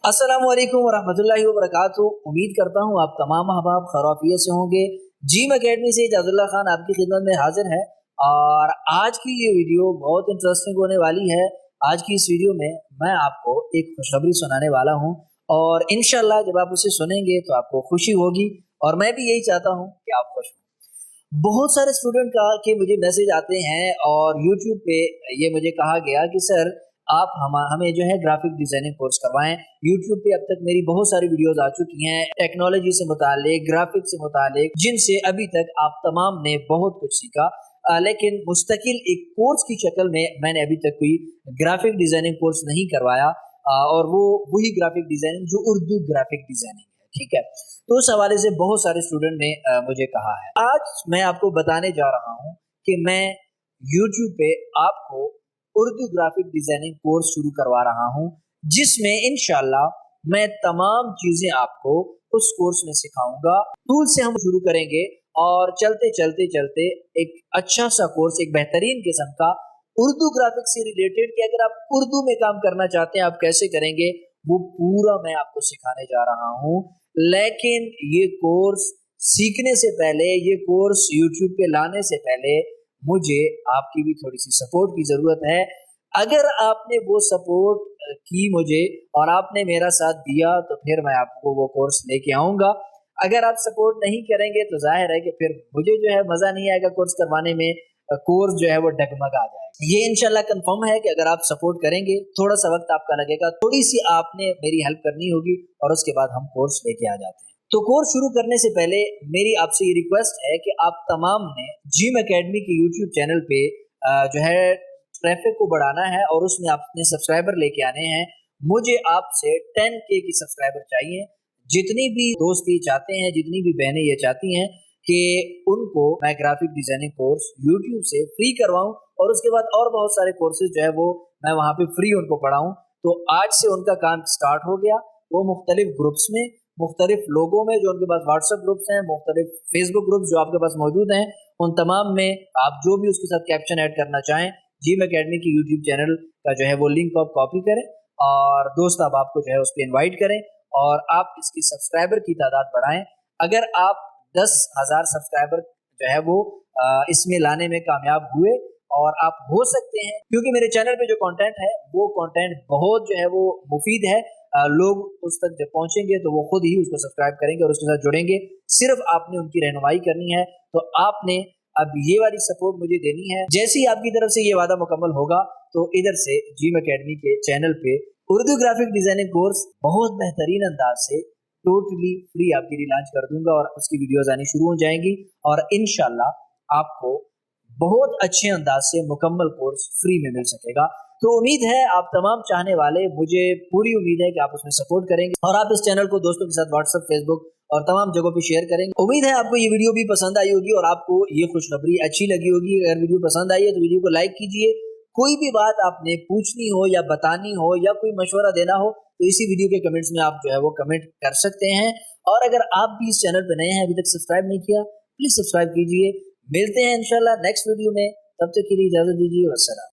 अस्सलामु अलैकुम वरहमतुल्लाहि वबरकातुहू। उम्मीद करता हूँ आप तमाम अहबाब खैरियत से होंगे। जीम एकेडमी से इजाजुल्लाह खान आपकी खिदमत में हाजिर है और आज की ये वीडियो बहुत इंटरेस्टिंग होने वाली है। आज की इस वीडियो में मैं आपको एक खुशखबरी सुनाने वाला हूँ और इंशाल्लाह जब आप उसे सुनेंगे तो आपको खुशी होगी और मैं भी यही चाहता हूँ कि आप खुश हों। बहुत सारे स्टूडेंट का के मुझे मैसेज आते हैं और यूट्यूब पे ये मुझे कहा गया कि सर आप हमें जो है ग्राफिक डिजाइनिंग कोर्स करवाएं। यूट्यूब पे अब तक मेरी बहुत सारी वीडियोस आ चुकी हैं टेक्नोलॉजी से मुतालिक, ग्राफिक से मुतालिक, जिनसे अभी तक आप तमाम ने बहुत कुछ सीखा, लेकिन मुस्तकिल एक कोर्स की शक्ल में मैंने अभी तक कोई ग्राफिक डिजाइनिंग कोर्स नहीं करवाया और वो वही ग्राफिक डिजाइनिंग जो उर्दू ग्राफिक डिजाइनिंग है। ठीक है, तो उस हवाले से बहुत सारे स्टूडेंट ने मुझे कहा है। आज मैं आपको बताने जा रहा हूँ कि मैं यूट्यूब पे आपको उर्दू ग्राफिक डिजाइनिंग कोर्स शुरू करवा रहा हूँ, जिसमें इंशाल्लाह मैं तमाम चीजें आपको उस कोर्स में सिखाऊंगा। टूल से हम शुरू करेंगे और चलते चलते चलते एक अच्छा सा कोर्स, एक बेहतरीन किस्म का उर्दू ग्राफिक से रिलेटेड कि अगर आप उर्दू में काम करना चाहते हैं आप कैसे करेंगे, वो पूरा मैं आपको सिखाने जा रहा हूँ। लेकिन ये कोर्स सीखने से पहले, ये कोर्स यूट्यूब पे लाने से पहले मुझे आपकी भी थोड़ी सी सपोर्ट की जरूरत है। अगर आपने वो सपोर्ट की मुझे और आपने मेरा साथ दिया तो फिर मैं आपको वो कोर्स लेके आऊंगा। अगर आप सपोर्ट नहीं करेंगे तो जाहिर है कि फिर मुझे जो है मजा नहीं आएगा कोर्स करवाने में, कोर्स जो है वो डगमगा जाएगा। ये इंशाल्लाह कंफर्म है कि अगर आप सपोर्ट करेंगे, थोड़ा सा वक्त आपका लगेगा, थोड़ी सी आपने मेरी हेल्प करनी होगी और उसके बाद हम कोर्स लेके आ जाते हैं। तो कोर्स शुरू करने से पहले मेरी आपसे ये रिक्वेस्ट है कि आप तमाम ने जिम एकेडमी के यूट्यूब चैनल पे जो है ट्रैफिक को बढ़ाना है और उसमें आपने सब्सक्राइबर लेके आने हैं। मुझे आपसे 10K की सब्सक्राइबर चाहिए। जितनी भी दोस्त ये चाहते हैं, जितनी भी बहनें ये चाहती हैं कि उनको मैं ग्राफिक डिजाइनिंग कोर्स यूट्यूब से फ्री करवाऊं और उसके बाद और बहुत सारे कोर्सेज जो है वो मैं वहां पे फ्री उनको पढ़ाऊं, तो आज से उनका काम स्टार्ट हो गया। वो मुख्तलिफ ग्रुप्स में, मुख्तलिफ लोगों में जो उनके पास व्हाट्सएप ग्रुप्स हैं, मुख्तलिफ फेसबुक ग्रुप्स जो आपके पास मौजूद हैं, उन तमाम में आप जो भी उसके साथ कैप्शन ऐड करना चाहें, जिम एकेडमी की यूट्यूब चैनल का जो है वो लिंक आप कॉपी करें और दोस्त अब आपको जो है उस पर इन्वाइट करें और आप इसकी सब्सक्राइबर की तादाद बढ़ाएं। अगर आप 10,000 सब्सक्राइबर जो है वो इसमें लाने में कामयाब हुए और आप हो सकते हैं, क्योंकि मेरे चैनल पे जो कंटेंट है वो कंटेंट बहुत जो है वो मुफीद है, लोग उस तक जब पहुंचेंगे तो वो खुद ही उसको सब्सक्राइब करेंगे और उसके साथ जुड़ेंगे। सिर्फ आपने उनकी रहनुमाई करनी है, तो आपने अब ये वाली सपोर्ट मुझे देनी है। जैसे ही आपकी तरफ से ये वादा मुकम्मल होगा तो इधर से जिम एकेडमी के चैनल पे उर्दू ग्राफिक डिजाइनिंग कोर्स बहुत बेहतरीन अंदाज से टोटली फ्री आपके लिए लॉन्च कर दूंगा और उसकी वीडियोस आनी शुरू हो जाएंगी और इंशाल्लाह आपको बहुत अच्छे अंदाज से मुकम्मल कोर्स फ्री में मिल सकेगा। तो उम्मीद है आप तमाम चाहने वाले, मुझे पूरी उम्मीद है कि आप उसमें सपोर्ट करेंगे और आप इस चैनल को दोस्तों के साथ व्हाट्सएप, फेसबुक और तमाम जगहों पे शेयर करेंगे। उम्मीद है आपको ये वीडियो भी पसंद आई होगी और आपको ये खुशखबरी अच्छी लगी होगी। अगर वीडियो पसंद आई है तो वीडियो को लाइक कीजिए। कोई भी बात आपने पूछनी हो या बतानी हो या कोई मशवरा देना हो तो इसी वीडियो के कमेंट्स में आप जो है वो कमेंट कर सकते हैं। और अगर आप भी इस चैनल पर नए हैं, अभी तक सब्सक्राइब नहीं किया, प्लीज सब्सक्राइब कीजिए। मिलते हैं इंशाल्लाह नेक्स्ट वीडियो में, तब तक के लिए इजाजत दीजिए। वस्सलाम।